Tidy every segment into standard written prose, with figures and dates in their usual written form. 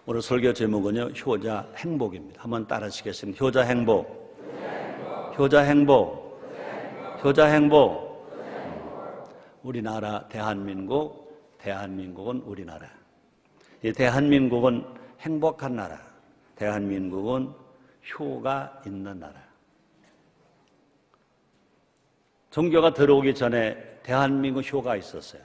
오늘 설교 제목은요, 효자 행복입니다. 한번 따라하시겠습니다. 효자 행복. 효자 행복. 효자 행복. 우리나라 대한민국은 우리나라. 이 대한민국은 행복한 나라. 대한민국은 효가 있는 나라. 종교가 들어오기 전에 대한민국 효가 있었어요.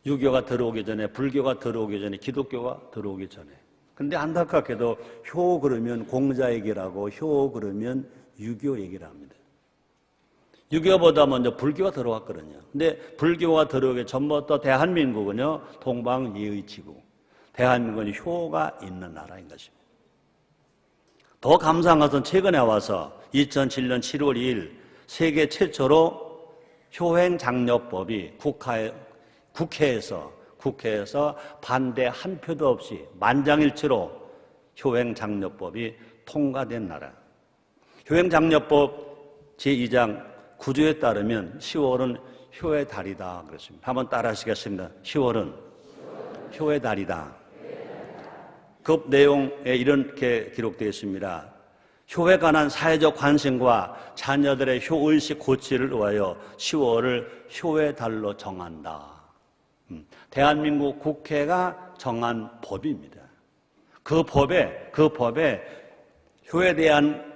유교가 들어오기 전에, 불교가 들어오기 전에, 기독교가 들어오기 전에. 근데 안타깝게도 효 그러면 공자 얘기를 하고 효 그러면 유교 얘기를 합니다. 유교보다 먼저 불교가 들어왔거든요. 근데 불교가 들어오기 전부터 대한민국은요, 동방예의지구. 대한민국은 효가 있는 나라인 것입니다. 더 감사한 것은 최근에 와서 2007년 7월 2일 세계 최초로 효행장려법이 국회에서 반대 한 표도 없이 만장일치로 효행장려법이 통과된 나라. 효행장려법 제2장 9조에 따르면 10월은 효의 달이다 그랬습니다. 한번 따라 하시겠습니다. 10월은 효의 달이다. 그 내용에 이렇게 기록되어 있습니다. 효에 관한 사회적 관심과 자녀들의 효의식 고취를 위하여 10월을 효의 달로 정한다. 대한민국 국회가 정한 법입니다. 그 법에 효에 대한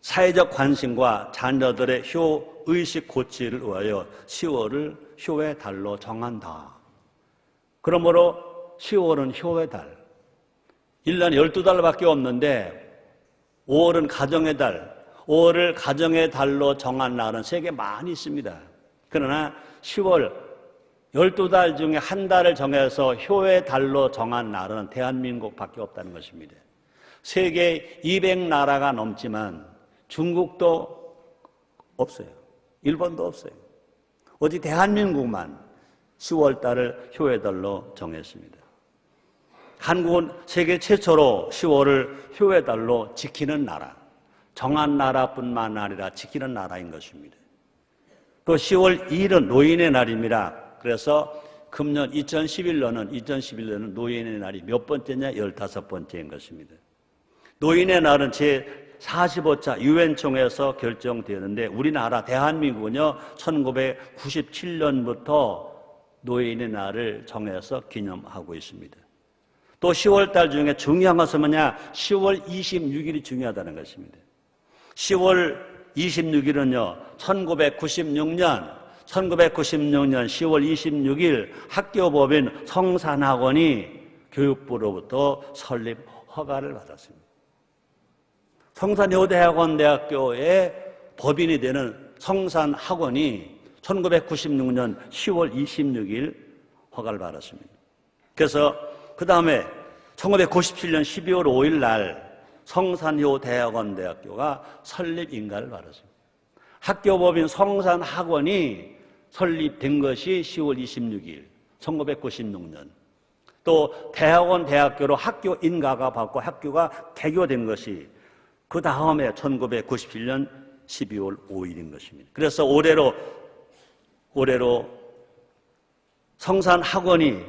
사회적 관심과 자녀들의 효의식 고취를 위하여 10월을 효의 달로 정한다. 그러므로 10월은 효의 달. 1년에 12달밖에 없는데 5월은 가정의 달, 5월을 가정의 달로 정한 날은 세계 많이 있습니다. 그러나 10월 12달 중에 한 달을 정해서 효의 달로 정한 날은 대한민국밖에 없다는 것입니다. 세계 200나라가 넘지만 중국도 없어요. 일본도 없어요. 오직 대한민국만 10월 달을 효의 달로 정했습니다. 한국은 세계 최초로 10월을 효의 달로 지키는 나라, 정한 나라뿐만 아니라 지키는 나라인 것입니다. 또 10월 2일은 노인의 날입니다. 그래서 금년 2011년은 노인의 날이 몇 번째냐? 15번째인 것입니다. 노인의 날은 제45차 유엔총회에서 결정되었는데 우리나라 대한민국은요 1997년부터 노인의 날을 정해서 기념하고 있습니다. 또 10월 달 중에 중요한 것은 뭐냐? 10월 26일이 중요하다는 것입니다. 10월 26일은요 1996년 10월 26일 학교법인 성산학원이 교육부로부터 설립 허가를 받았습니다. 성산여대학원대학교의 법인이 되는 성산학원이 1996년 10월 26일 허가를 받았습니다. 그래서 그 다음에 1997년 12월 5일 날 성산여대학원대학교가 설립인가를 받았습니다. 학교법인 성산학원이 설립된 것이 10월 26일 1996년. 또 대학원대학교로 학교 인가가 받고 학교가 개교된 것이 그 다음에 1997년 12월 5일인 것입니다. 그래서 올해로 성산학원이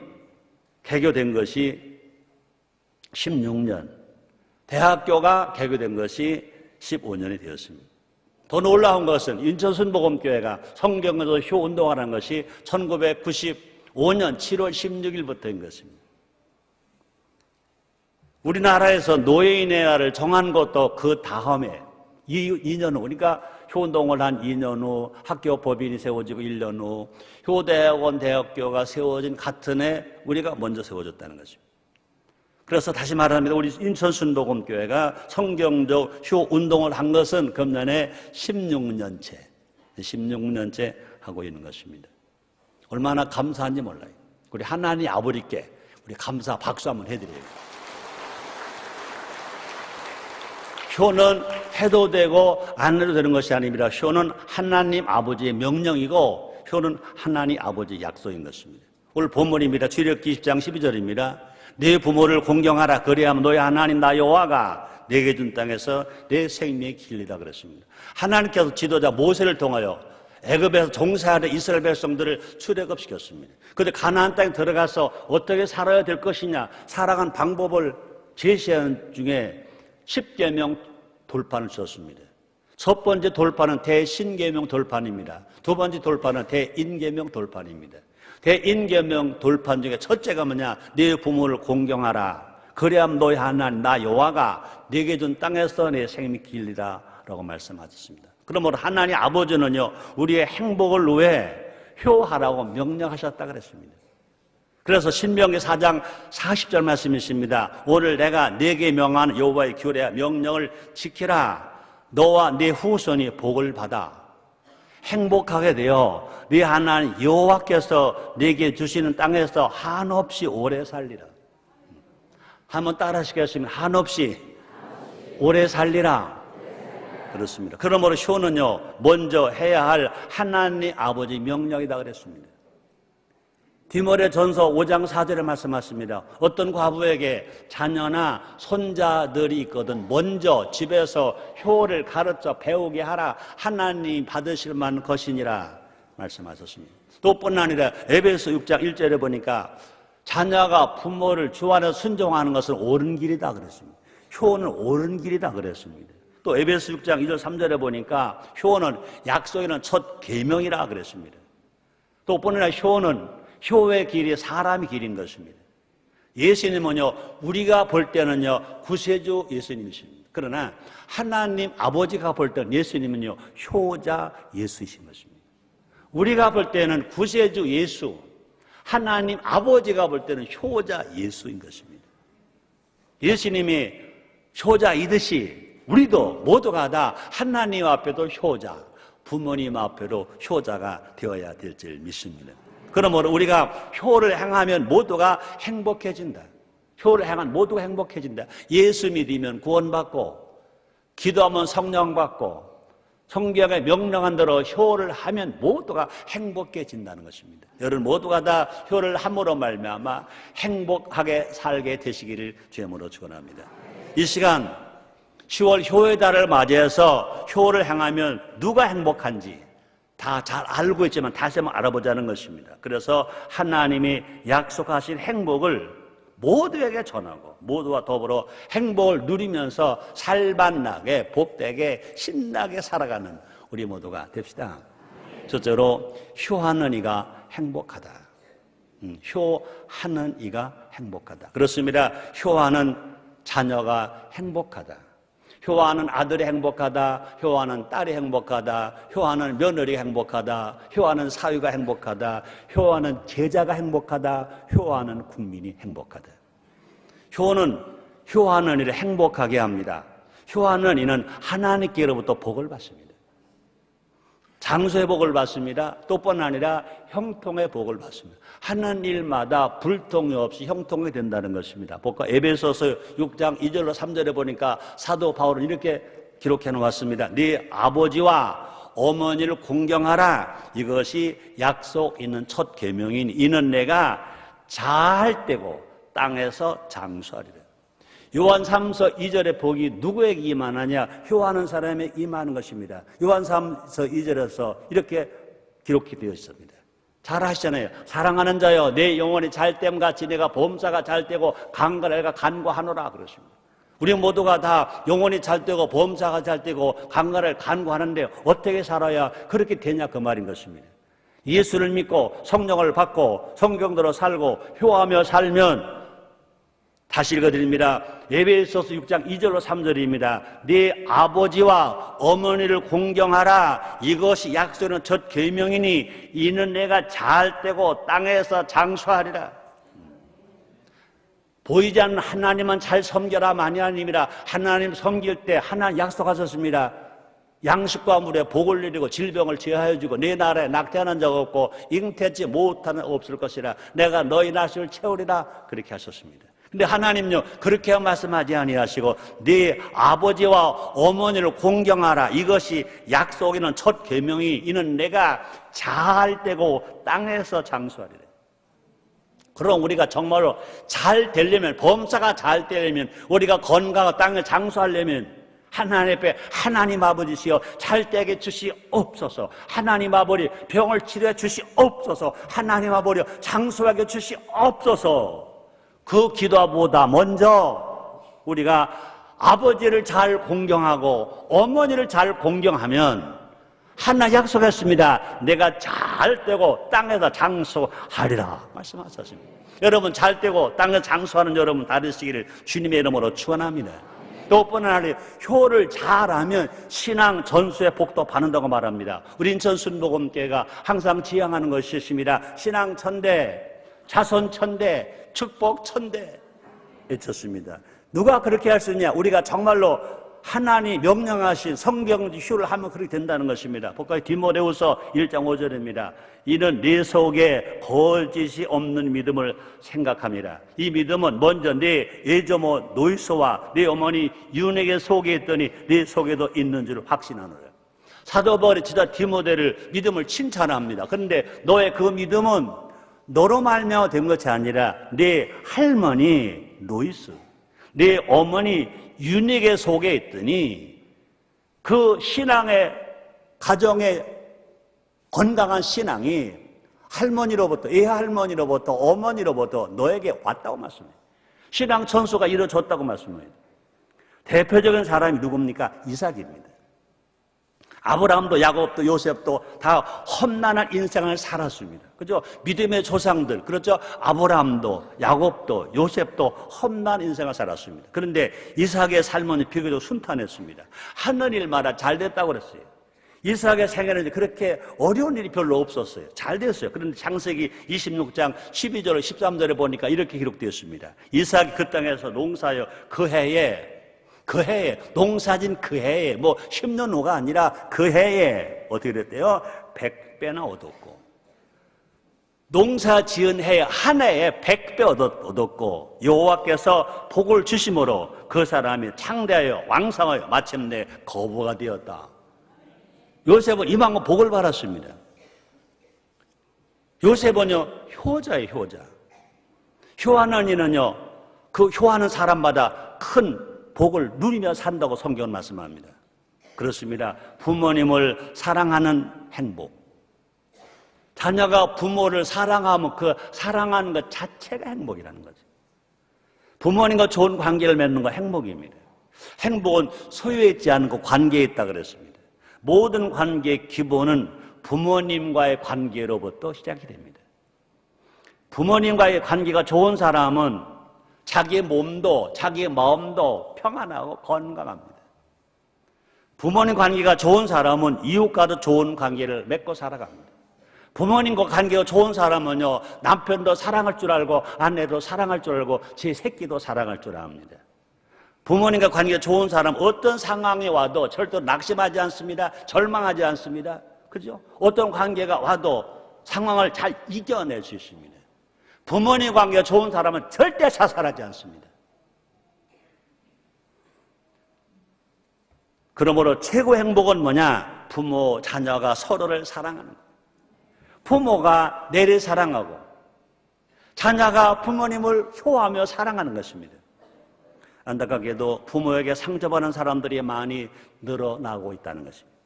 개교된 것이 16년, 대학교가 개교된 것이 15년이 되었습니다. 더 놀라운 것은 인천순복음교회가 성경에서 효운동을 한 것이 1995년 7월 16일부터인 것입니다. 우리나라에서 노예인의 날을 정한 것도 그 다음에 2년 후, 그러니까 효운동을 한 2년 후, 학교 법인이 세워지고 1년 후, 효대학원 대학교가 세워진 같은 해 우리가 먼저 세워졌다는 것입니다. 그래서 다시 말합니다. 우리 인천순복음교회가 성경적 효운동을 한 것은 금년에 16년째 하고 있는 것입니다. 얼마나 감사한지 몰라요. 우리 하나님 아버지께 우리 감사 박수 한번 해드려요. 효는 해도 되고 안 해도 되는 것이 아닙니다. 효는 하나님 아버지의 명령이고 효는 하나님 아버지의 약속인 것입니다. 오늘 본문입니다. 출애굽기 20장 12절입니다. 내 부모를 공경하라. 그리하면 너희 하나님 나 여호와가 내게 준 땅에서 내 생명이 길리다 그랬습니다. 하나님께서 지도자 모세를 통하여 애굽에서 종사하는 이스라엘 백성들을 출애굽시켰습니다. 그런데 가나안 땅에 들어가서 어떻게 살아야 될 것이냐 살아간 방법을 제시하는 중에 10계명 돌판을 줬습니다. 첫 번째 돌판은 대신계명 돌판입니다. 두 번째 돌판은 대인계명 돌판입니다. 대인계명 돌판 중에 첫째가 뭐냐? 네 부모를 공경하라. 그래야만 너희 하나님 나 여호와가 네게 준 땅에서 내 생명이 길리라 라고 말씀하셨습니다. 그러므로 하나님 아버지는요 우리의 행복을 위해 효하라고 명령하셨다 그랬습니다. 그래서 신명기 4장 40절 말씀이 있습니다. 오늘 내가 네게 명하는 여호와의 규례와 명령을 지키라. 너와 네 후손이 복을 받아 행복하게 되어 네 하나님 여호와께서 네게 주시는 땅에서 한없이 오래 살리라. 한번 따라 하시겠습니다. 한없이 오래 살리라. 그렇습니다. 그러므로 효는요 먼저 해야 할 하나님 아버지 명령이다 그랬습니다. 디모데 전서 5장 4절에 말씀하십니다. 어떤 과부에게 자녀나 손자들이 있거든 먼저 집에서 효를 가르쳐 배우게 하라. 하나님 받으실 만한 것이니라 말씀하셨습니다. 또 뿐 아니라 에베소 6장 1절에 보니까 자녀가 부모를 주 안에서 순종하는 것은 옳은 길이다 그랬습니다. 효는 옳은 길이다 그랬습니다. 또 에베소 6장 2절 3절에 보니까 효는 약속에는 첫 계명이라 그랬습니다. 또 뿐 아니라 효의 길이 사람의 길인 것입니다. 예수님은요 우리가 볼 때는요 구세주 예수님이십니다. 그러나 하나님 아버지가 볼 때는 예수님은요 효자 예수이신 것입니다. 우리가 볼 때는 구세주 예수, 하나님 아버지가 볼 때는 효자 예수인 것입니다. 예수님이 효자이듯이 우리도 모두가 다 하나님 앞에도 효자, 부모님 앞에도 효자가 되어야 될 줄 믿습니다. 그러므로 우리가 효를 행하면 모두가 행복해진다. 효를 행하면 모두가 행복해진다. 예수 믿으면 구원받고 기도하면 성령 받고 성경의 명령한 대로 효를 하면 모두가 행복해진다는 것입니다. 여러분 모두가 다 효를 함으로 말미암아 행복하게 살게 되시기를 주님으로 축원합니다. 이 시간 10월 효의 달을 맞이해서 효를 행하면 누가 행복한지 다 잘 알고 있지만 다시 한번 알아보자는 것입니다. 그래서 하나님이 약속하신 행복을 모두에게 전하고 모두와 더불어 행복을 누리면서 살만나게 복되게 신나게 살아가는 우리 모두가 됩시다. 첫째로 효하는 이가 행복하다. 효하는 이가 행복하다. 그렇습니다. 효하는 자녀가 행복하다. 효하는 아들이 행복하다. 효하는 딸이 행복하다. 효하는 며느리가 행복하다. 효하는 사위가 행복하다. 효하는 제자가 행복하다. 효하는 국민이 행복하다. 효는 효하는 이를 행복하게 합니다. 효하는 이는 하나님께로부터 복을 받습니다. 장소의 복을 받습니다. 또뿐 아니라 형통의 복을 받습니다. 하는 일마다 불통이 없이 형통이 된다는 것입니다. 볼까? 에베소서 6장 2절로 3절에 보니까 사도 바울은 이렇게 기록해 놓았습니다. 네 아버지와 어머니를 공경하라. 이것이 약속 있는 첫 계명이니 이는 내가 잘 되고 땅에서 장수하리라. 요한 3서 2절의 복이 누구에게 임하느냐? 효하는 사람에게 임하는 것입니다. 요한 3서 2절에서 이렇게 기록이 되어 있습니다. 잘 아시잖아요. 사랑하는 자여 내 영혼이 잘됨 같이 내가 범사가 잘되고 강건하가 간구하노라 그러십니다. 우리 모두가 다 영혼이 잘되고 범사가 잘되고 강건을 간구하는데 어떻게 살아야 그렇게 되냐 그 말인 것입니다. 예수를 믿고 성령을 받고 성경대로 살고 효하며 살면 다시 읽어드립니다. 에베소서 6장 2절로 3절입니다. 네 아버지와 어머니를 공경하라. 이것이 약속의 첫 계명이니 이는 내가 잘되고 땅에서 장수하리라. 보이지 않는 하나님은 잘 섬겨라 많이 하나님이라. 하나님 섬길 때 하나님 약속하셨습니다. 양식과 물에 복을 내리고 질병을 제하여 주고 내 나라에 낙태하는 자 없고 잉태치 못하는 없을 것이라. 내가 너희 나시를 채우리라. 그렇게 하셨습니다. 근데 하나님요 그렇게 말씀하지 아니하시고 네 아버지와 어머니를 공경하라. 이것이 약속이는 첫 계명이 이는 내가 잘 되고 땅에서 장수하리라. 그럼 우리가 정말로 잘 되려면 범사가 잘 되려면 우리가 건강하고 땅을 장수하려면 하나님 앞에 하나님 아버지시여 잘되게 주시옵소서. 하나님 아버지 병을 치료해 주시옵소서. 하나님 아버지 장수하게 주시옵소서. 그 기도보다 먼저 우리가 아버지를 잘 공경하고 어머니를 잘 공경하면 하나 약속했습니다. 내가 잘 되고 땅에서 장수하리라 말씀하셨습니다. 여러분 잘 되고 땅에서 장수하는 여러분 다르시기를 주님의 이름으로 축원합니다. 또 뿐만 아니라 효를 잘하면 신앙 전수의 복도 받는다고 말합니다. 우리 인천 순복음교회가 항상 지향하는 것이 있습니다. 신앙 천대, 자손 천대, 축복 천대 외쳤습니다. 누가 그렇게 할 수 있냐? 우리가 정말로 하나님 명령하신 성경 효를 하면 그렇게 된다는 것입니다. 볼까요? 디모데후서 1장 5절입니다. 이는 네 속에 거짓이 없는 믿음을 생각합니다. 이 믿음은 먼저 네 예조모 노이소와 네 어머니 윤에게 속에 있더니 네 속에도 있는 줄 확신하노라. 사도 바울이 진짜 디모데를 믿음을 칭찬합니다. 그런데 너의 그 믿음은 너로 말미암아 된 것이 아니라 네 할머니 노이스, 네 어머니 윤에게 속에 있더니 그 신앙의 가정의 건강한 신앙이 할머니로부터, 애할머니로부터, 어머니로부터 너에게 왔다고 말씀해요. 신앙 천수가 이루어졌다고 말씀해요. 대표적인 사람이 누굽니까? 이삭입니다. 아브라함도 야곱도 요셉도 다 험난한 인생을 살았습니다. 그죠? 믿음의 조상들, 그렇죠? 아브라함도 야곱도 요셉도 험난한 인생을 살았습니다. 그런데 이삭의 삶은 비교적 순탄했습니다. 하는 일마다 잘 됐다고 그랬어요. 이삭의 생애는 그렇게 어려운 일이 별로 없었어요. 잘 됐어요. 그런데 창세기 26장 12절 13절에 보니까 이렇게 기록되었습니다. 이삭이 그 땅에서 농사하여 그 해에 농사진 그 해에 뭐 10년 후가 아니라 그 해에 어떻게 됐대요? 100배나 얻었고, 농사 지은 해에 한 해에 100배 얻었고, 여호와께서 복을 주심으로 그 사람이 창대하여 왕성하여 마침내 거부가 되었다. 요셉은 이만큼 복을 받았습니다. 요셉은요 효자예요. 효자. 효하는 이는요 그 효하는 사람마다 큰 복을 누리며 산다고 성경은 말씀합니다. 그렇습니다. 부모님을 사랑하는 행복, 자녀가 부모를 사랑하면 그 사랑하는 것 자체가 행복이라는 거죠. 부모님과 좋은 관계를 맺는 건 행복입니다. 행복은 소유에 있지 않고 관계에 있다 그랬습니다. 모든 관계의 기본은 부모님과의 관계로부터 시작이 됩니다. 부모님과의 관계가 좋은 사람은 자기의 몸도 자기의 마음도 평안하고 건강합니다. 부모님 관계가 좋은 사람은 이웃과도 좋은 관계를 맺고 살아갑니다. 부모님과 관계가 좋은 사람은요 남편도 사랑할 줄 알고 아내도 사랑할 줄 알고 제 새끼도 사랑할 줄 압니다. 부모님과 관계가 좋은 사람 어떤 상황이 와도 절대로 낙심하지 않습니다. 절망하지 않습니다. 그죠? 어떤 관계가 와도 상황을 잘 이겨낼 수 있습니다. 부모님 관계가 좋은 사람은 절대 자살하지 않습니다. 그러므로 최고 행복은 뭐냐? 부모, 자녀가 서로를 사랑하는 거예요. 부모가 내를 사랑하고 자녀가 부모님을 효하며 사랑하는 것입니다. 안타깝게도 부모에게 상처받는 사람들이 많이 늘어나고 있다는 것입니다.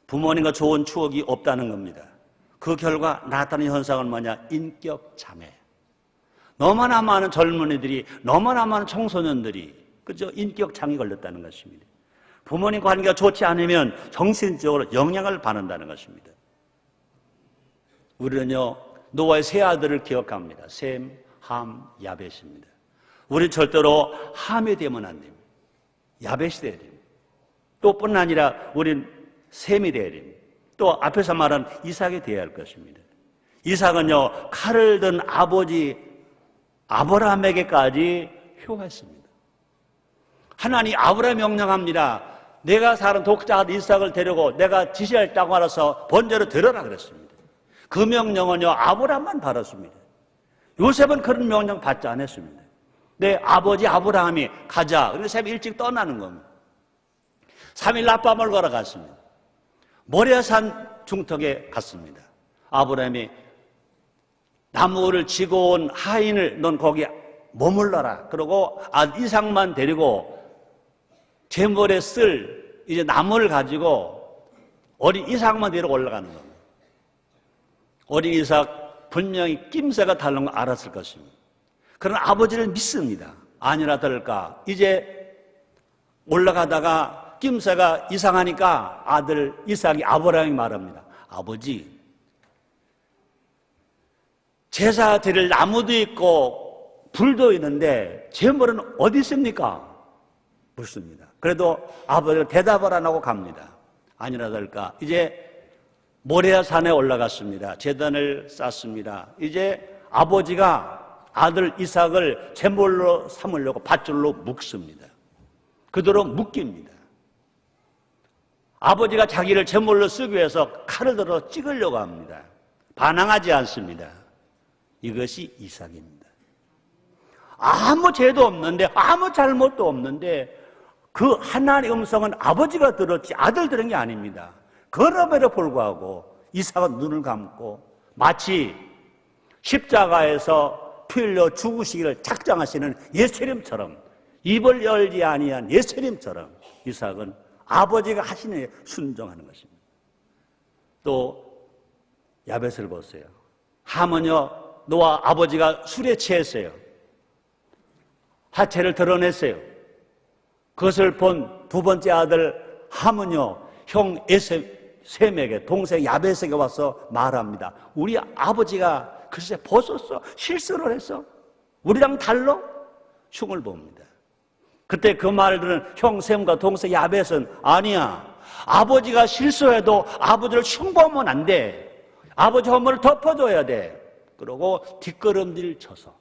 부모님과 좋은 추억이 없다는 겁니다. 그 결과 나타나는 현상은 뭐냐? 인격 장애. 너무나 많은 젊은이들이, 너무나 많은 청소년들이 그죠? 인격 장애 걸렸다는 것입니다. 부모님 관계가 좋지 않으면 정신적으로 영향을 받는다는 것입니다. 우리는요 노아의 세 아들을 기억합니다. 셈, 함, 야벳입니다. 우리 절대로 함이 되면 안 됩니다. 야벳이 되어야 됩니다. 또 뿐 아니라 우린 셈이 되어야 됩니다. 또 앞에서 말한 이삭이 되어야 할 것입니다. 이삭은요 칼을 든 아버지 아브라함에게까지 효했습니다. 하나님 아브라함 명령합니다. 내가 사는 독자 아들 이삭을 데리고 내가 지시할 땅 알아서 번제로 데려라 그랬습니다. 그 명령은요 아브라함만 받았습니다. 요셉은 그런 명령 받지 않았습니다. 내 아버지 아브라함이 가자. 그래서 셈이 일찍 떠나는 겁니다. 3일 낮밤을 걸어갔습니다. 모레산 중턱에 갔습니다. 아브라함이 나무를 지고 온 하인을 넌 거기 머물러라. 그러고 이삭만 데리고 제물에 쓸 이제 나무를 가지고 어린 이삭만 데리고 올라가는 겁니다. 어린 이삭 분명히 낌새가 다른 거 알았을 것입니다. 그러나 아버지를 믿습니다. 아니라 다를까 이제 올라가다가 낌새가 이상하니까 아들 이삭이 아브라함이 말합니다. 아버지, 제사 드릴 나무도 있고 불도 있는데 제물은 어디 있습니까? 묻습니다. 그래도 아버지가 대답을 안 하고 갑니다. 아니라 다를까 이제 모레아 산에 올라갔습니다. 제단을 쌓습니다. 이제 아버지가 아들 이삭을 제물로 삼으려고 밧줄로 묶습니다. 그대로 묶입니다. 아버지가 자기를 제물로 쓰기 위해서 칼을 들어 찍으려고 합니다. 반항하지 않습니다. 이것이 이삭입니다. 아무 죄도 없는데 아무 잘못도 없는데 그 하나님의 음성은 아버지가 들었지 아들 들은 게 아닙니다. 그럼에도 불구하고 이삭은 눈을 감고 마치 십자가에서 피 흘려 죽으시기를 작정하시는 예수님처럼 입을 열지 아니한 예수님처럼 이삭은 아버지가 하시는 에 순종하는 것입니다. 또 야벳을 보세요. 하모녀 노아 아버지가 술에 취했어요. 하체를 드러냈어요. 그것을 본 두 번째 아들 하모녀 형 셈에게 동생 야벳에게 와서 말합니다. 우리 아버지가 글쎄 벗었어. 실수를 했어. 우리랑 달라? 흉을 봅니다. 그때 그 말을 들은 형 셈과 동생 야벳은 아니야. 아버지가 실수해도 아버지를 흉보면 안 돼. 아버지 허물을 덮어줘야 돼. 그러고 뒷걸음질 쳐서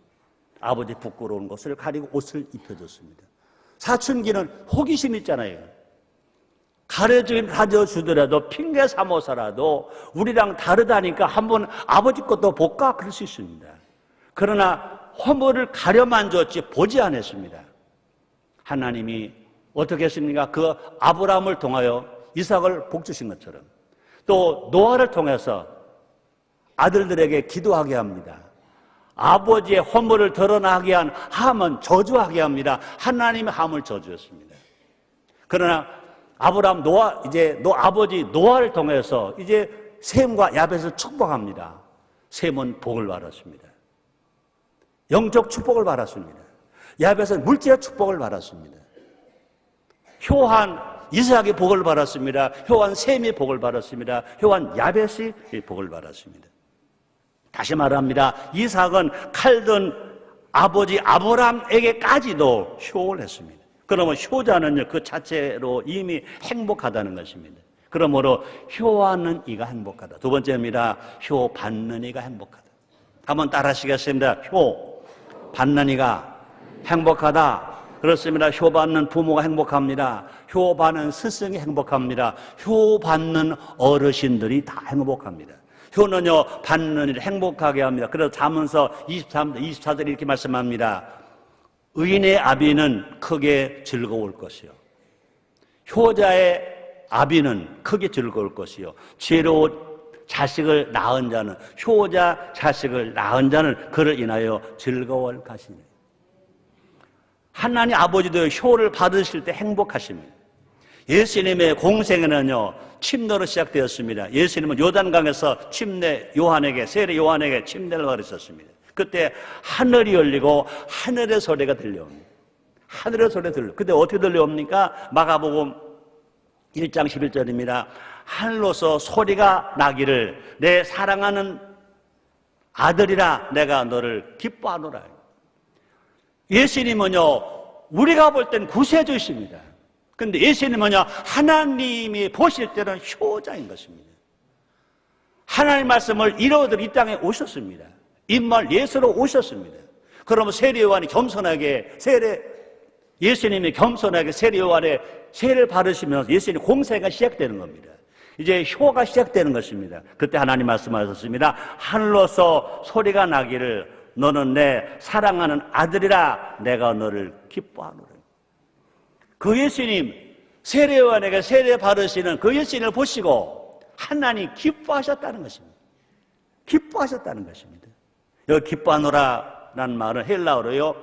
아버지 부끄러운 것을 가리고 옷을 입혀줬습니다. 사춘기는 호기심 있잖아요. 가져주더라도 핑계 삼아서라도 우리랑 다르다니까 한번 아버지 것도 볼까? 그럴 수 있습니다. 그러나 허물을 가려만 줬지 보지 않았습니다. 하나님이 어떻게 했습니까? 그 아브라함을 통하여 이삭을 복주신 것처럼 또 노아를 통해서 아들들에게 기도하게 합니다. 아버지의 허물을 드러나게 한 함은 저주하게 합니다. 하나님의 함을 저주했습니다. 그러나 아브라함 이제 아버지 노아를 통해서 이제 셈과 야벳을 축복합니다. 셈은 복을 받았습니다. 영적 축복을 받았습니다. 야벳은 물질의 축복을 받았습니다. 효한 이삭이 복을 받았습니다. 효한 셈이 복을 받았습니다. 효한 야벳이 복을 받았습니다. 다시 말합니다. 이삭은 칼든 아버지 아브라함에게까지도 효를 했습니다. 그러면 효자는요, 그 자체로 이미 행복하다는 것입니다. 그러므로 효하는 이가 행복하다. 두 번째입니다. 효 받는 이가 행복하다. 한번 따라 하시겠습니다. 효 받는 이가 행복하다. 그렇습니다. 효 받는 부모가 행복합니다. 효 받는 스승이 행복합니다. 효 받는 어르신들이 다 행복합니다. 효는요, 받는 일을 행복하게 합니다. 그래서 잠언서 23, 24절에 이렇게 말씀합니다. 의인의 아비는 크게 즐거울 것이요. 효자의 아비는 크게 즐거울 것이요. 지혜로운 자식을 낳은 자는, 효자 자식을 낳은 자는 그를 인하여 즐거워할 것이니. 하나님 아버지도 효를 받으실 때 행복하십니다. 예수님의 공생에는요, 침노로 시작되었습니다. 예수님은 요단강에서 세례 요한에게 침례를 받으셨습니다. 그때 하늘이 열리고 하늘의 소리가 들려옵니다. 하늘의 소리가 들려. 그때 어떻게 들려옵니까? 마가복음 1장 11절입니다. 하늘로서 소리가 나기를 내 사랑하는 아들이라 내가 너를 기뻐하노라. 예수님은요, 우리가 볼 땐 구세주십니다. 그런데 예수님은요, 하나님이 보실 때는 효자인 것입니다. 하나님 말씀을 이루어들 이 땅에 오셨습니다. 인말 예수로 오셨습니다. 그러면 세례 요한이 겸손하게 예수님이 겸손하게 세례 요한의 세례를 받으시면서 예수님 공세가 시작되는 겁니다. 이제 효가 시작되는 것입니다. 그때 하나님 말씀하셨습니다. 하늘로서 소리가 나기를 너는 내 사랑하는 아들이라 내가 너를 기뻐하노라. 그 예수님, 세례 요한에게 세례 받으시는 그 예수님을 보시고 하나님 기뻐하셨다는 것입니다. 기뻐하셨다는 것입니다. 여기 기뻐하노라라는 말은 헬라어로요,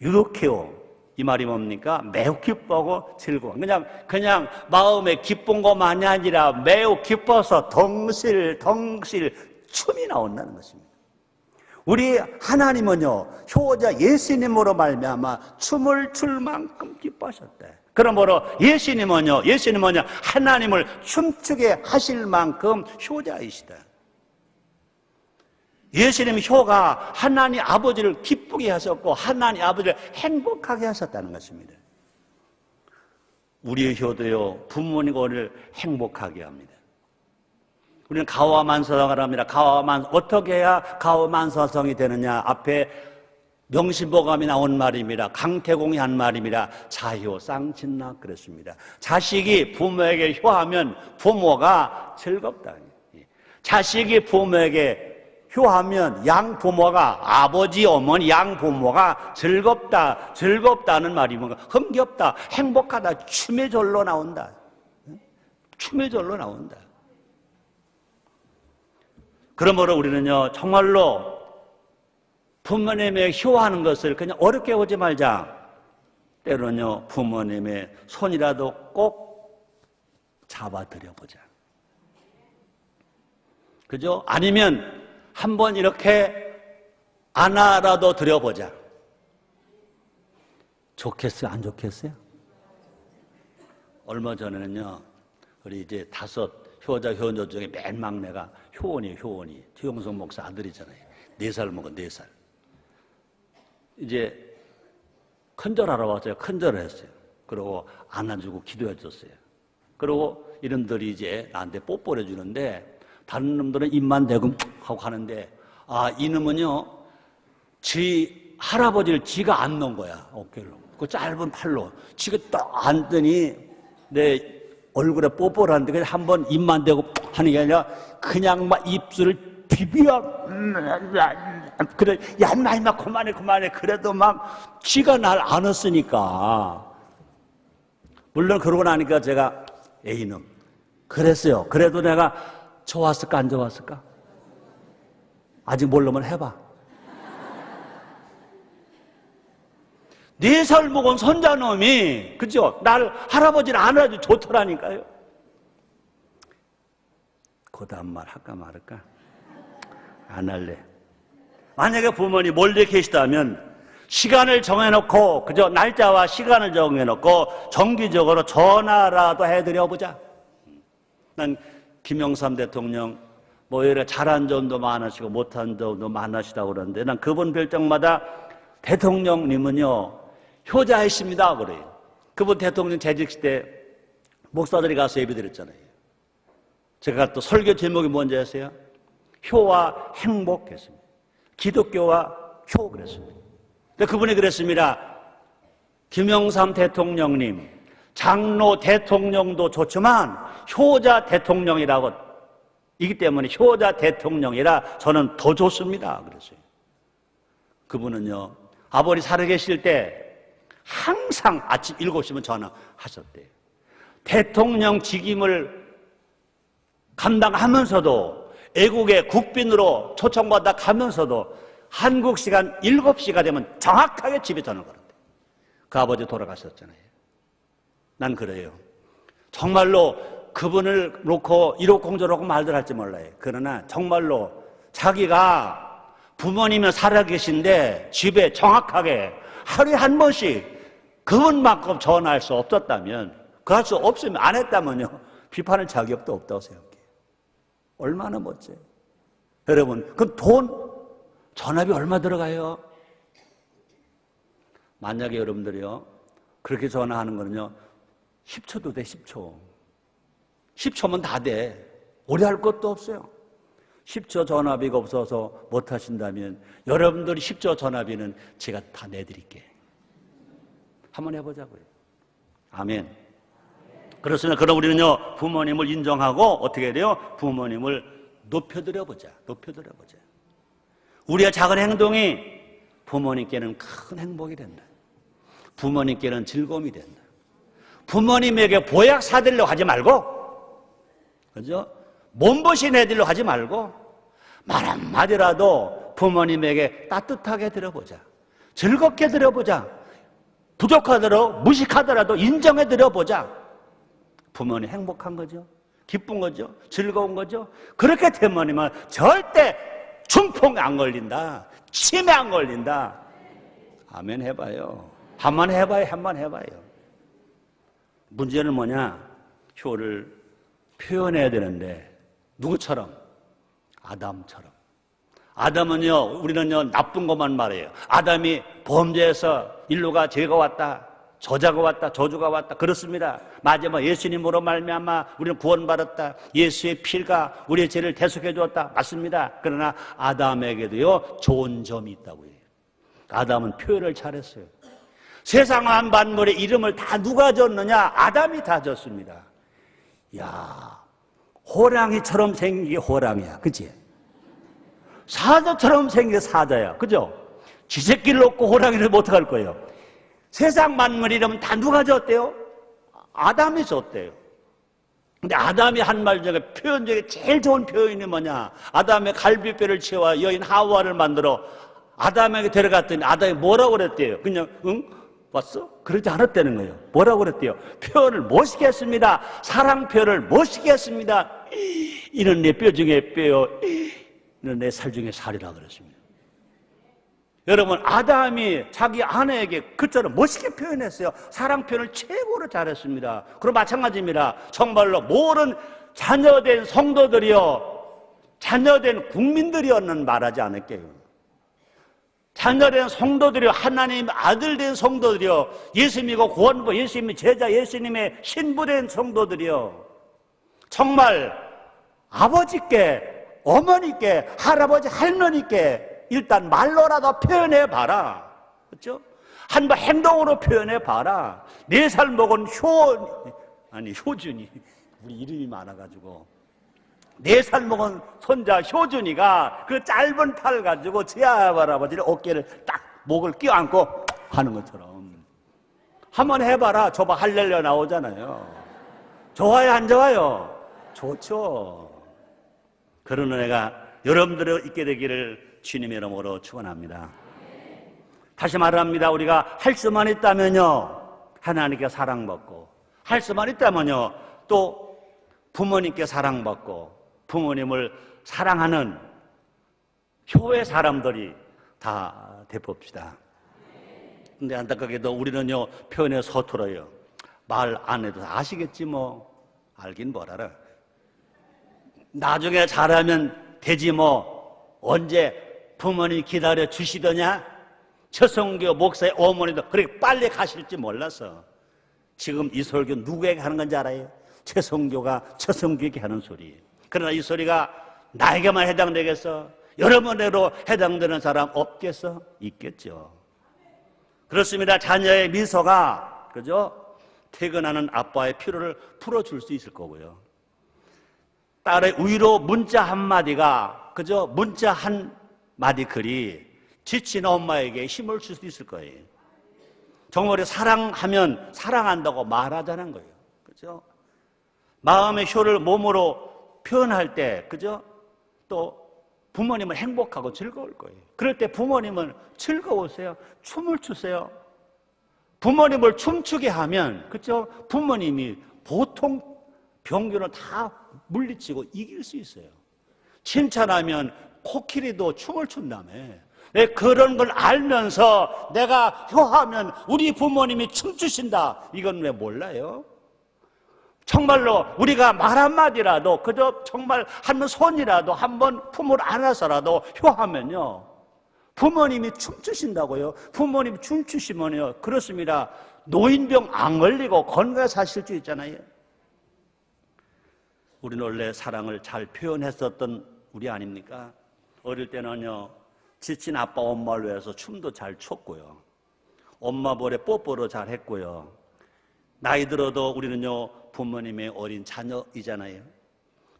유도케오, 이 말이 뭡니까? 매우 기뻐하고 즐거워. 그냥 마음에 기쁜 것만이 아니라 매우 기뻐서 덩실 춤이 나온다는 것입니다. 우리 하나님은요, 효자 예수님으로 말미암아 춤을 출 만큼 기뻐하셨대. 그러므로 예수님은요, 하나님을 춤추게 하실 만큼 효자이시다. 예수님 효가 하나님 아버지를 기쁘게 하셨고 하나님 아버지를 행복하게 하셨다는 것입니다. 우리의 효도요, 부모님과 우리를 행복하게 합니다. 우리는 가와만사성을 합니다. 어떻게 해야 가와만사성이 되느냐? 앞에 명심보감이 나온 말입니다. 강태공이 한 말입니다. 자효쌍친낙 그랬습니다. 자식이 부모에게 효하면 부모가 즐겁다. 자식이 부모에게 효하면 양부모가, 아버지, 어머니, 양부모가 즐겁다는 말이 뭔가 흥겹다, 행복하다, 춤의 절로 나온다. 춤의 절로 나온다. 그러므로 우리는요, 정말로 부모님의 효하는 것을 그냥 어렵게 보지 말자. 때로는요, 부모님의 손이라도 꼭 잡아드려보자. 그죠? 아니면 한번 이렇게 안아라도 드려보자. 좋겠어요? 안 좋겠어요? 얼마 전에는요, 우리 이제 5 효자, 효녀 중에 맨 막내가 효원이. 최용성 목사 아들이잖아요. 4살 먹은 4살. 이제 큰절하러 왔어요. 큰절을 했어요. 그리고 안아주고 기도해 줬어요. 그리고 이놈들이 이제 나한테 뽀뽀를 해주는데 다른 놈들은 입만 대고 하고 하는데 이놈은요 지 할아버지를 지가 안는 거야. 어깨로. 그 짧은 팔로. 지가 딱 안더니 내 얼굴에 뽀뽀를 하는데 그냥 한번 입만 대고 하는 게 아니라 그냥 막 입술을 비비어 그래, 야, 임마, 그만해. 그래도 막, 지가 날 안았으니까. 물론 그러고 나니까 제가, 이놈, 그랬어요. 그래도 내가 좋았을까, 안 좋았을까? 아직 모르면 해봐. 4살 먹은 손자놈이, 그죠? 날 할아버지를 안아도 좋더라니까요. 그 다음 말 할까 말할까? 안 할래. 만약에 부모님 멀리 계시다면 시간을 정해놓고 그저 날짜와 시간을 정해놓고 정기적으로 전화라도 해드려보자. 난 김영삼 대통령 여러 잘한 점도 많으시고 못한 점도 많으시다고 그러는데 난 그분 별장마다 대통령님은요 효자이십니다 그래요. 그분 대통령 재직식 때 목사들이 가서 예배드렸잖아요. 제가 또 설교 제목이 뭔지 아세요? 효와 행복했습니다. 기독교와 효 그랬습니다. 근데 그분이 그랬습니다. 김영삼 대통령님, 장로 대통령도 좋지만 효자 대통령이라고 이기 때문에 효자 대통령이라 저는 더 좋습니다. 그랬어요. 그분은요, 아버지 살아계실 때 항상 아침 7시면 전화하셨대요. 대통령 직임을 감당하면서도 애국의 국빈으로 초청받아 가면서도 한국 시간 7시가 되면 정확하게 집에 전화를 걸었대. 그 아버지 돌아가셨잖아요. 난 그래요. 정말로 그분을 놓고 이로공조라고 말들 할지 몰라요. 그러나 정말로 자기가 부모님이 살아계신데 집에 정확하게 하루에 한 번씩 그분만큼 전화할 수 없었다면 그 할 수 없으면 안 했다면요 비판할 자격도 없다고 생각해요. 얼마나 멋져요. 여러분, 그 전화비 얼마 들어가요? 만약에 여러분들이요, 그렇게 전화하는 거는요, 10초도 돼, 10초. 10초면 다 돼. 오래 할 것도 없어요. 10초 전화비가 없어서 못 하신다면, 여러분들이 10초 전화비는 제가 다 내드릴게. 한번 해보자고요. 아멘. 그렇습니다. 그럼 우리는요, 부모님을 인정하고 어떻게 해야 돼요? 부모님을 높여드려보자. 우리의 작은 행동이 부모님께는 큰 행복이 된다. 부모님께는 즐거움이 된다. 부모님에게 보약 사드리려고 하지 말고, 그죠? 몸보신 해드리려고 하지 말고, 말 한마디라도 부모님에게 따뜻하게 드려보자. 즐겁게 드려보자. 부족하더라도 무식하더라도 인정해드려 보자. 부모님 행복한 거죠. 기쁜 거죠. 즐거운 거죠. 그렇게 되면 절대 중풍 안 걸린다. 치매 안 걸린다. 아멘 해봐요. 한번 해봐요. 문제는 뭐냐? 효를 표현해야 되는데 누구처럼? 아담처럼. 아담은요, 우리는요, 나쁜 것만 말해요. 아담이 범죄해서 인류가 죄가 왔다, 저자가 왔다, 저주가 왔다. 그렇습니다. 마지막 예수님으로 말미암아 우리는 구원받았다. 예수의 피가 우리의 죄를 대속해 주었다. 맞습니다. 그러나 아담에게도요, 좋은 점이 있다고 해요. 아담은 표현을 잘했어요. 세상 만물의 이름을 다 누가 줬느냐? 아담이 다 줬습니다. 야, 호랑이처럼 생긴 게 호랑이야. 그치? 사자처럼 생긴 게 사자야. 그죠? 쥐새끼를 놓고 호랑이를 어떡할 거예요? 세상 만물 이름은 다 누가 줬대요? 아담이 줬대요. 근데 아담이 한 말 중에 표현 중에 제일 좋은 표현이 뭐냐? 아담의 갈비뼈를 채워 여인 하와를 만들어 아담에게 데려갔더니 아담이 뭐라고 그랬대요? 그냥 응? 왔어? 그러지 않았다는 거예요. 뭐라고 그랬대요? 표현을 멋있게 했습니다. 사랑 표현을 멋있게 했습니다. 이는 내 뼈 중에 뼈요, 이는 내 살 중에 살이라 그랬습니다. 여러분, 아담이 자기 아내에게 그처럼 멋있게 표현했어요. 사랑 표현을 최고로 잘했습니다. 그럼 마찬가지입니다. 정말로 모든 자녀된 성도들이요, 자녀된 국민들이었는 말하지 않을게요. 자녀된 성도들이요, 하나님 아들 된 성도들이요, 예수 믿고 구원받고 예수님의 제자, 예수님의 신부된 성도들이요, 정말 아버지께, 어머니께, 할아버지, 할머니께 일단 말로라도 표현해봐라. 그렇죠? 한번 행동으로 표현해봐라. 4살 먹은 효준이, 우리 이름이 많아가지고 4살 먹은 손자 효준이가 그 짧은 팔 가지고 지아 할아버지를 어깨를 딱 목을 끼워안고 하는 것처럼 한번 해봐라. 저봐 할렐루야 나오잖아요. 좋아요 안 좋아요? 좋죠. 그런 은혜가 여러분들이 있게 되기를 주님의 이름으로 축원합니다. 다시 말합니다. 우리가 할 수만 있다면요, 하나님께 사랑받고, 할 수만 있다면요, 또 부모님께 사랑받고 부모님을 사랑하는 교회 사람들이 다 돼봅시다. 근데 안타깝게도 우리는요, 표현에 서툴어요. 말 안 해도 아시겠지 뭐. 알긴 뭘 알아. 나중에 잘하면 되지 뭐. 언제 부모님이 기다려 주시더냐? 최성교 목사의 어머니도 그렇게 빨리 가실지 몰라서 지금 이 설교 누구에게 하는 건지 알아요? 최성교에게 하는 소리. 그러나 이 소리가 나에게만 해당되겠어? 여러분에게로 해당되는 사람 없겠어? 있겠죠. 그렇습니다. 자녀의 미소가, 그죠? 퇴근하는 아빠의 피로를 풀어줄 수 있을 거고요. 딸의 위로 문자 한마디가, 그죠? 문자 한마디 글이 지친 엄마에게 힘을 줄 수 있을 거예요. 정말 사랑하면 사랑한다고 말하자는 거예요. 그죠? 마음의 효를 몸으로 표현할 때, 그죠? 또 부모님은 행복하고 즐거울 거예요. 그럴 때 부모님은 즐거우세요. 춤을 추세요. 부모님을 춤추게 하면, 그죠? 부모님이 보통 병균을 다 물리치고 이길 수 있어요. 칭찬하면 코끼리도 춤을 춘다며. 그런 걸 알면서 내가 효하면 우리 부모님이 춤추신다. 이건 왜 몰라요? 정말로 우리가 말 한마디라도, 그저 정말 한 손이라도 한번 품을 안아서라도 효하면요, 부모님이 춤추신다고요. 부모님이 춤추시면요, 그렇습니다. 노인병 안 걸리고 건강하게 사실 수 있잖아요. 우리는 원래 사랑을 잘 표현했었던 우리 아닙니까? 어릴 때는요, 지친 아빠 엄마를 위해서 춤도 잘 췄고요, 엄마 볼에 뽀뽀도 잘 했고요. 나이 들어도 우리는요, 부모님의 어린 자녀이잖아요.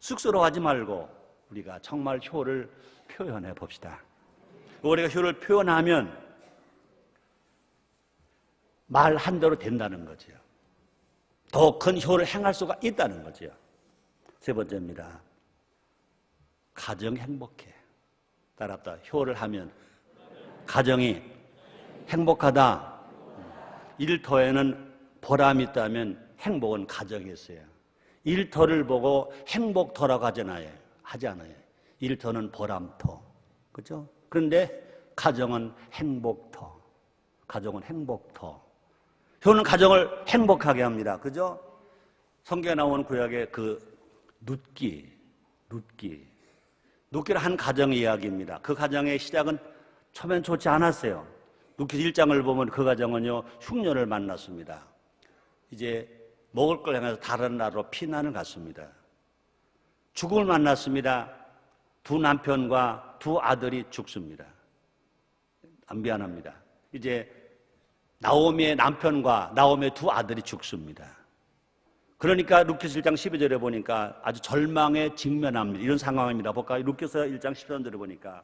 쑥스러워하지 말고 우리가 정말 효를 표현해 봅시다. 우리가 효를 표현하면 말 한 대로 된다는 거죠. 더 큰 효를 행할 수가 있다는 거죠. 세 번째입니다. 가정이 행복해. 따라합다. 효를 하면 가정이 행복하다. 일터에는 보람이 있다면 행복은 가정에 있어요. 일터를 보고 행복터라고 하지 않아요. 일터는 보람터. 그죠? 그런데 가정은 행복터. 가정은 행복터. 효는 가정을 행복하게 합니다. 그죠? 성경에 나오는 구약의 그 룻기는 한 가정의 이야기입니다. 그 가정의 시작은 처음엔 좋지 않았어요. 룻기 1장을 보면 그 가정은요, 흉년을 만났습니다. 이제 먹을 걸 향해서 다른 나라로 피난을 갔습니다. 죽음을 만났습니다. 두 남편과 두 아들이 죽습니다. 미안합니다. 이제 나오미의 남편과 나오미의 두 아들이 죽습니다. 그러니까 룻기서 1장 12절에 보니까 아주 절망에 직면합니다. 이런 상황입니다. 볼까요? 룻기서 1장 13절에 보니까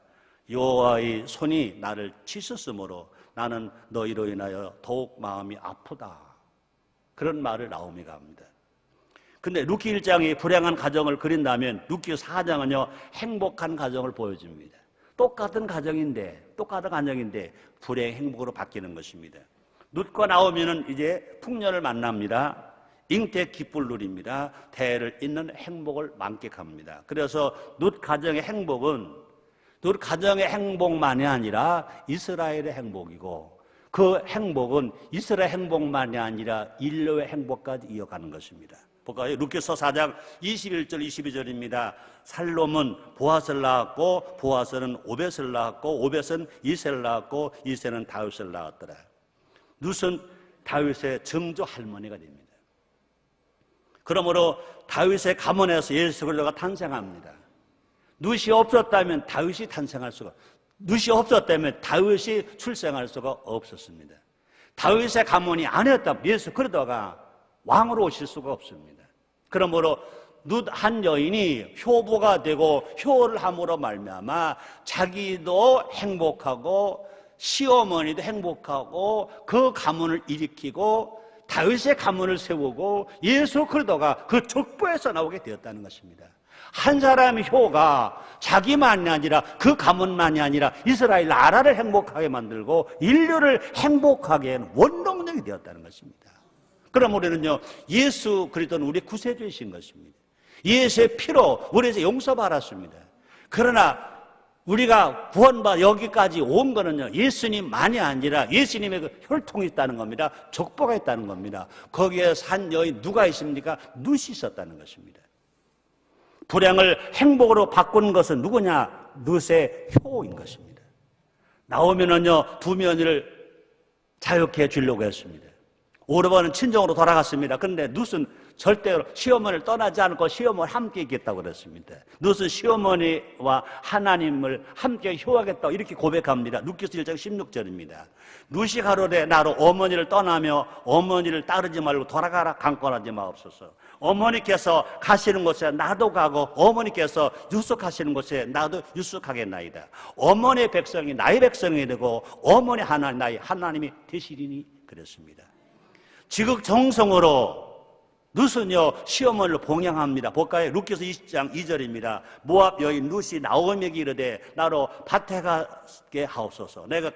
여호와의 손이 나를 치셨으므로 나는 너희로 인하여 더욱 마음이 아프다. 그런 말을 나오미가 합니다. 근데 룻기 1장이 불행한 가정을 그린다면 룻기 4장은요, 행복한 가정을 보여줍니다. 똑같은 가정인데 불행 행복으로 바뀌는 것입니다. 룻과 나오미는 이제 풍년을 만납니다. 잉태 기쁨을 누립니다. 대를 잇는 행복을 만끽합니다. 그래서 룻 가정의 행복만이 아니라 이스라엘의 행복이고, 그 행복은 이스라엘 행복만이 아니라 인류의 행복까지 이어가는 것입니다. 볼까요? 룻기서 4장 21절 22절입니다. 살롬은 보아스를 낳았고 보아스는 오벳을 낳았고 오벳은 이새를 낳았고 이새는 다윗을 낳았더라. 룻은 다윗의 증조 할머니가 됩니다. 그러므로 다윗의 가문에서 예수 그리스도가 탄생합니다. 룻이 없었다면 다윗이 탄생할 수가, 룻이 없었다면 다윗이 출생할 수가 없었습니다. 다윗의 가문이 아니었다면 예수 그리스도가 왕으로 오실 수가 없습니다. 그러므로 룻 한 여인이 효부가 되고 효를 함으로 말미암아 자기도 행복하고 시어머니도 행복하고 그 가문을 일으키고 다윗의 가문을 세우고 예수 그리스도가 그 족보에서 나오게 되었다는 것입니다. 한 사람의 효가 자기만이 아니라 그 가문만이 아니라 이스라엘 나라를 행복하게 만들고 인류를 행복하게 하는 원동력이 되었다는 것입니다. 그럼 우리는요, 예수 그리스도는 우리 구세주이신 것입니다. 예수의 피로 우리에서 용서받았습니다. 그러나 우리가 구원받아 여기까지 온 거는요, 예수님만이 아니라 예수님의 그 혈통이 있다는 겁니다. 족보가 있다는 겁니다. 거기에 산 여인 누가 있습니까? 룻이 있었다는 것입니다. 불행을 행복으로 바꾸는 것은 누구냐? 룻의 효인 것입니다. 나오면은요, 두 며느리를 자유케 해주려고 했습니다. 오르반은 친정으로 돌아갔습니다. 그런데 룻은 절대로 시어머니를 떠나지 않고 시어머니와 함께 있겠다고 그랬습니다. 룻은 시어머니와 하나님을 함께 효하겠다고 이렇게 고백합니다. 룻기서 1장 16절입니다. 룻이 가로되 나로 어머니를 떠나며 어머니를 따르지 말고 돌아가라 강권하지 마옵소서. 어머니께서 가시는 곳에 나도 가고 어머니께서 유숙하시는 곳에 나도 유숙하겠나이다. 어머니의 백성이 나의 백성이 되고 어머니 하나님 나의 하나님이 되시리니 그랬습니다. 지극정성으로 룻은요, 시어머니를 봉양합니다. 볼까요? 룻기서 20장 2절입니다. 모압 여인 룻이 나오미에게 이르되 나로 밭에 가게 하옵소서. 내가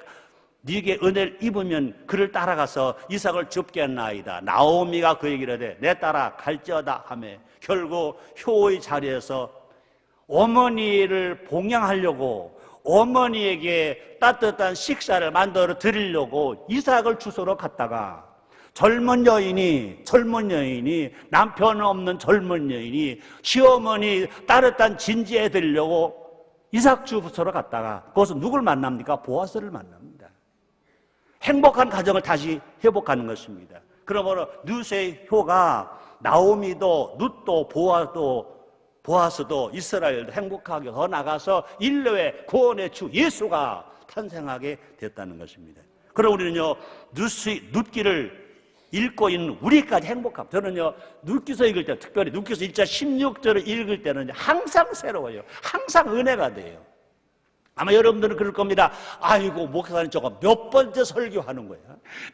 네게 은혜를 입으면 그를 따라가서 이삭을 줍게 했나이다. 나오미가 그에게 이르되 내 따라 갈지어다 하매 결국 효의 자리에서 어머니를 봉양하려고 어머니에게 따뜻한 식사를 만들어 드리려고 이삭을 주소로 갔다가 젊은 여인이 남편 없는 젊은 여인이 시어머니 따뜻한 진지해 드리려고 이삭 주소로 갔다가 그것은 누굴 만납니까? 보아스를 만납니다. 행복한 가정을 다시 회복하는 것입니다. 그러므로 룻의 효가 나오미도 룻도 보아스도 이스라엘도 행복하게 더 나가서 인류의 구원의 주 예수가 탄생하게 됐다는 것입니다. 그럼 우리는요, 룻기를 읽고 있는 우리까지 행복합니다. 저는요, 룻기서 읽을 때, 특별히 룻기서 1장 16절을 읽을 때는 항상 새로워요. 항상 은혜가 돼요. 아마 여러분들은 그럴 겁니다. 아이고, 목사님 저거 몇 번째 설교하는 거야?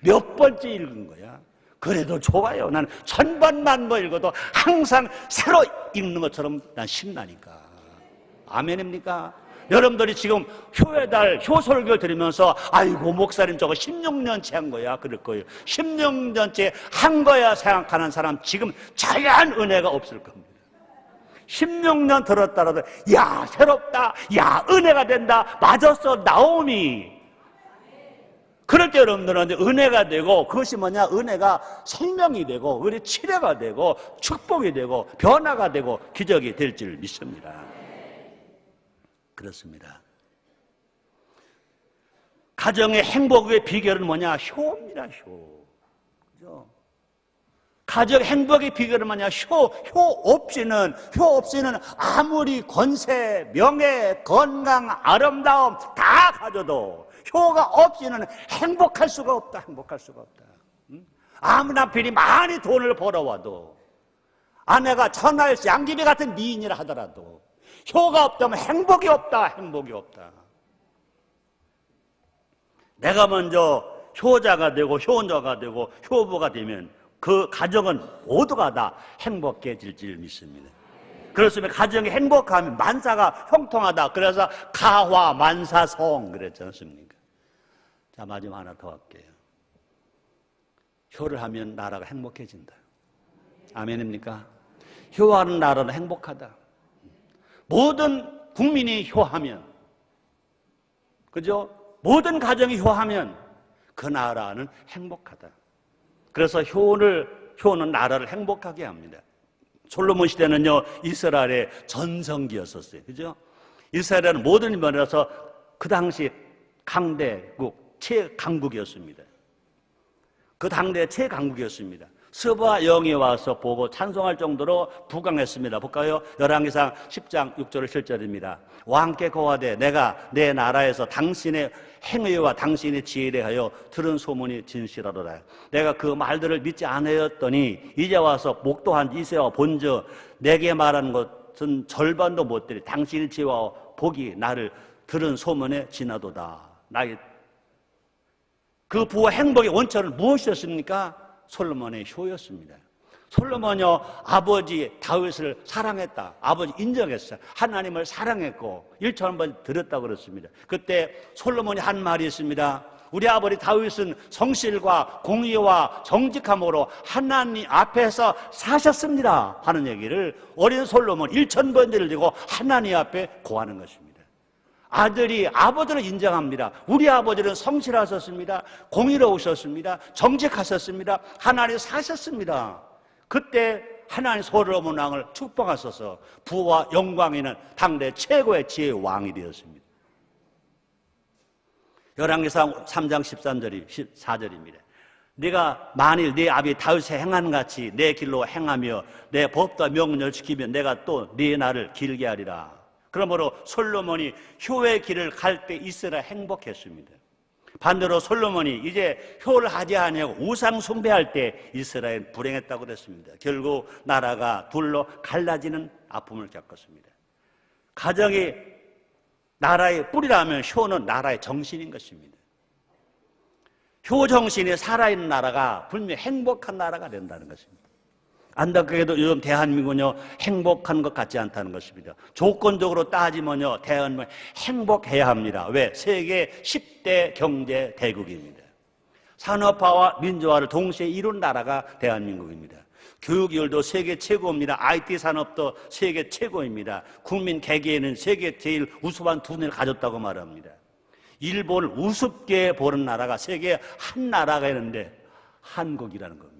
몇 번째 읽은 거야? 그래도 좋아요. 나는 1000번, 10,000번 읽어도 항상 새로 읽는 것처럼 난 신나니까. 아멘입니까? 여러분들이 지금 효의 달, 효설교를 들으면서 아이고 목사님 저거 16년째 한 거야 그럴 거예요. 16년째 한 거야 생각하는 사람 지금 자연 은혜가 없을 겁니다. 16년 들었다라도 야 새롭다, 야 은혜가 된다, 맞았어 나오미. 그럴 때 여러분들은 은혜가 되고, 그것이 뭐냐, 은혜가 생명이 되고 은혜 치료가 되고 축복이 되고 변화가 되고 기적이 될 줄 믿습니다. 그렇습니다. 가정의 행복의 비결은 뭐냐? 효입니다. 효. 그죠? 가정 행복의 비결은 뭐냐? 효 없이는 아무리 권세, 명예, 건강, 아름다움 다 가져도 효가 없이는 행복할 수가 없다. 아무나 필히 많이 돈을 벌어와도, 아내가 천하일수 양귀비 같은 미인이라 하더라도 효가 없다면 행복이 없다. 내가 먼저 효자가 되고 효자가 되고 효부가 되면 그 가정은 모두가 다 행복해질 줄 믿습니다. 그렇습니다. 가정이 행복하면 만사가 형통하다. 그래서 가화만사성 그랬지 않습니까? 자, 마지막 하나 더 할게요. 효를 하면 나라가 행복해진다. 아멘입니까? 효하는 나라는 행복하다. 모든 국민이 효하면, 그죠? 모든 가정이 효하면 그 나라는 행복하다. 그래서 효는 나라를 행복하게 합니다. 솔로몬 시대는요, 이스라엘의 전성기였었어요. 그죠? 이스라엘은 모든 면에서 그 당시 강대국, 최강국이었습니다. 그 당대 최강국이었습니다. 스바 영이 와서 보고 찬송할 정도로 부강했습니다. 볼까요? 열왕기상 10장 6절 7절입니다. 왕께 고하되 내가 내 나라에서 당신의 행위와 당신의 지혜에 하여 들은 소문이 진실하도다. 내가 그 말들을 믿지 않았더니 이제 와서 목도한 이새와 본저 내게 말하는 것은 절반도 못 들이 당신의 지혜와 복이 나를 들은 소문에 지나도다. 나의 그 부와 행복의 원천은 무엇이었습니까? 솔로몬의 효였습니다. 솔로몬이요, 아버지 다윗을 사랑했다. 아버지 인정했어요. 하나님을 사랑했고 일천번 드렸다고 그랬습니다. 그때 솔로몬이 한 말이 있습니다. 우리 아버지 다윗은 성실과 공의와 정직함으로 하나님 앞에서 사셨습니다 하는 얘기를 어린 솔로몬 1000번째를 들고 하나님 앞에 고하는 것입니다. 아들이 아버지를 인정합니다. 우리 아버지는 성실하셨습니다. 공의로우셨습니다. 정직하셨습니다. 하나님 사셨습니다. 그때 하나님 솔로몬 왕을 축복하셔서 부와 영광이 있는 당대 최고의 지혜의 왕이 되었습니다. 열왕기상 3장 14절입니다. 네가 만일 네 아비 다윗의 행한 같이 내 길로 행하며 내 법과 명령을 지키면 내가 또 네 날을 길게 하리라. 그러므로 솔로몬이 효의 길을 갈 때 이스라엘 행복했습니다. 반대로 솔로몬이 이제 효를 하지 아니하고 우상 숭배할 때 이스라엘 불행했다고 그랬습니다. 결국 나라가 둘로 갈라지는 아픔을 겪었습니다. 가정이 나라의 뿌리라면 효는 나라의 정신인 것입니다. 효 정신이 살아있는 나라가 분명히 행복한 나라가 된다는 것입니다. 안타깝게도 요즘 대한민국은요 행복한 것 같지 않다는 것입니다. 조건적으로 따지면요 대한민국은 행복해야 합니다. 왜? 세계 10대 경제 대국입니다. 산업화와 민주화를 동시에 이룬 나라가 대한민국입니다. 교육열도 세계 최고입니다. IT 산업도 세계 최고입니다. 국민 개개인은 세계 제일 우수한 두 눈을 가졌다고 말합니다. 일본을 우습게 보는 나라가 세계 한 나라가 있는데 한국이라는 겁니다.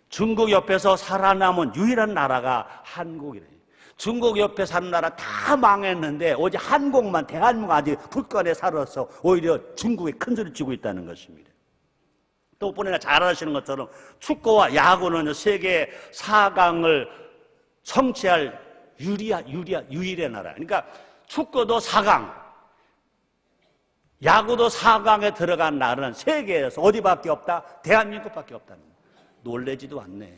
중국 옆에서 살아남은 유일한 나라가 한국이래요. 중국 옆에 사는 나라 다 망했는데 오직 한국만, 대한민국 아직 굳건히 살아서 오히려 중국에 큰 소리 치고 있다는 것입니다. 또 뿐이나 잘 아시는 것처럼 축구와 야구는 세계 4강을 성취할 유일의 나라. 그러니까 축구도 4강, 야구도 4강에 들어간 나라는 세계에서 어디밖에 없다? 대한민국밖에 없다는 거예요. 놀래지도 않네.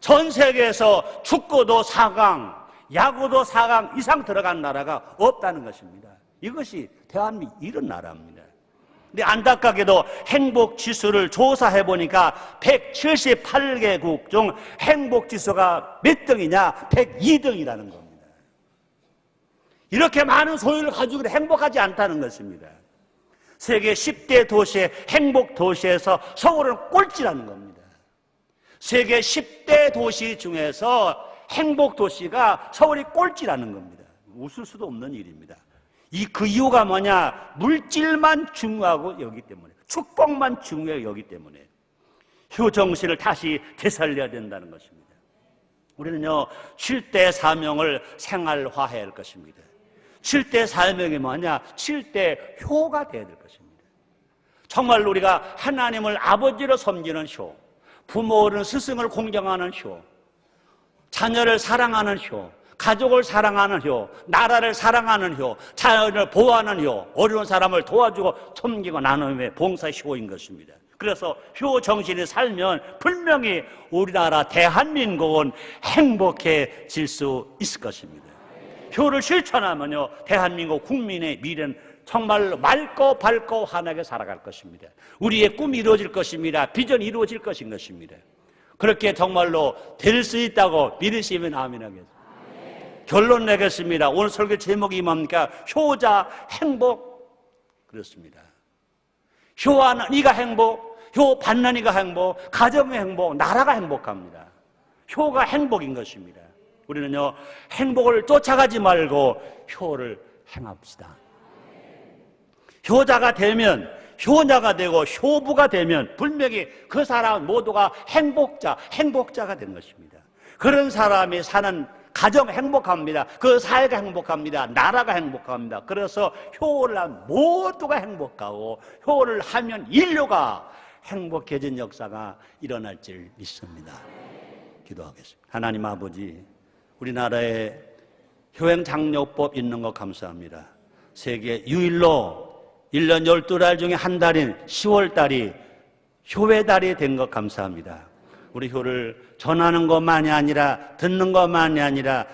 전 세계에서 축구도 4강, 야구도 4강 이상 들어간 나라가 없다는 것입니다. 이것이 대한민국 이런 나라입니다. 근데 안타깝게도 행복 지수를 조사해 보니까 178개국 중 행복 지수가 몇 등이냐? 102등이라는 겁니다. 이렇게 많은 소유를 가지고 행복하지 않다는 것입니다. 세계 10대 도시의 행복 도시에서 서울은 꼴찌라는 겁니다. 세계 10대 도시 중에서 행복 도시가 서울이 꼴찌라는 겁니다. 웃을 수도 없는 일입니다. 그 이유가 뭐냐? 물질만 중요하고 여기 때문에, 축복만 중요하고 여기 때문에 효 정신을 다시 되살려야 된다는 것입니다. 우리는요 7대 사명을 생활화해야 할 것입니다. 7대 사명이 뭐냐? 7대 효가 되어야 될 것입니다. 정말로 우리가 하나님을 아버지로 섬기는 효, 부모는 스승을 공경하는 효, 자녀를 사랑하는 효, 가족을 사랑하는 효, 나라를 사랑하는 효, 자연을 보호하는 효, 어려운 사람을 도와주고 섬기고 나눔의 봉사 효인 것입니다. 그래서 효 정신이 살면 분명히 우리나라 대한민국은 행복해질 수 있을 것입니다. 효를 실천하면요 대한민국 국민의 미래는 정말로 맑고 밝고 환하게 살아갈 것입니다. 우리의 꿈이 이루어질 것입니다. 비전이 이루어질 것입니다. 그렇게 정말로 될 수 있다고 믿으시면 아멘 하겠습니다. 결론 내겠습니다. 오늘 설교 제목이 뭡니까? 효자 행복. 그렇습니다. 효하는 이가 행복, 효 받는 이가 행복, 가정의 행복, 나라가 행복합니다. 효가 행복인 것입니다. 우리는요 행복을 쫓아가지 말고 효를 행합시다. 효자가 되면, 효녀가 되고 효부가 되면 분명히 그 사람 모두가 행복자가 되는 것입니다. 그런 사람이 사는 가정 행복합니다. 그 사회가 행복합니다. 나라가 행복합니다. 그래서 효를 하면 모두가 행복하고 효를 하면 인류가 행복해진 역사가 일어날 줄 믿습니다. 기도하겠습니다. 하나님 아버지, 우리나라에 효행장려법 있는 거 감사합니다. 세계 유일로 1년 12달 중에 한 달인 10월달이 효의 달이 된 것 감사합니다. 우리 효를 전하는 것만이 아니라 듣는 것만이 아니라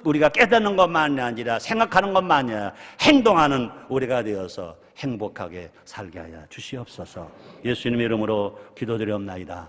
우리가 깨닫는 것만이 아니라 생각하는 것만이 아니라 행동하는 우리가 되어서 행복하게 살게 하여 주시옵소서. 예수님의 이름으로 기도드리옵나이다.